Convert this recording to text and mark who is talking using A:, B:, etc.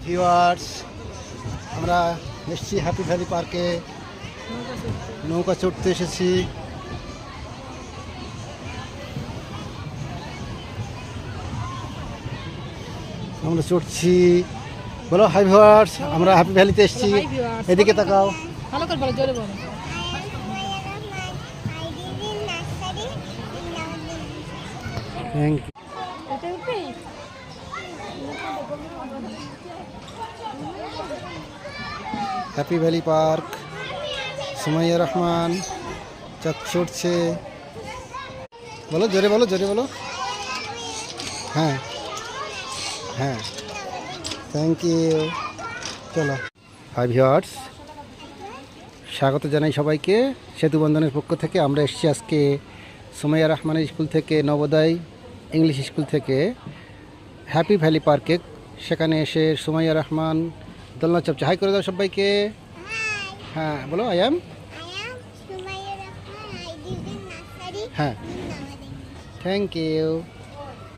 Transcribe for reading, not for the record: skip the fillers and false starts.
A: Viewers, আমরা এসেছি happy valley পার্কে, নৌকা চড়তে এসেছি। আমরা চড়ছি। বলো হাই ভিউয়ার্স, আমরা হ্যাপি ভ্যালিতে এসেছি। এদিকে তাকাও।
B: ভালো করে বলো, জোরে বলো।
A: Thank you. Happy Valley Park, Sumaiya Rahman চড়ছে। বলো জোরে বলো, জোরে বলো। হ্যাঁ হ্যাঁ, থ্যাংক ইউ। চলো হাই ভিউয়ার্স, স্বাগত জানাই সবাইকে সেতু বন্ধনের পক্ষ থেকে। আমরা এসেছি আজকে সুমাইয়া রহমানের স্কুল থেকে, নবোদয় ইংলিশ স্কুল থেকে হ্যাপি ভ্যালি পার্কে। সেখানে এসে সুমাইয়া রহমান দোলনা চাপছে। হাই করে দাও সবাইকে। হ্যাঁ বলো, আই অ্যাম। হ্যাঁ, থ্যাংক ইউ।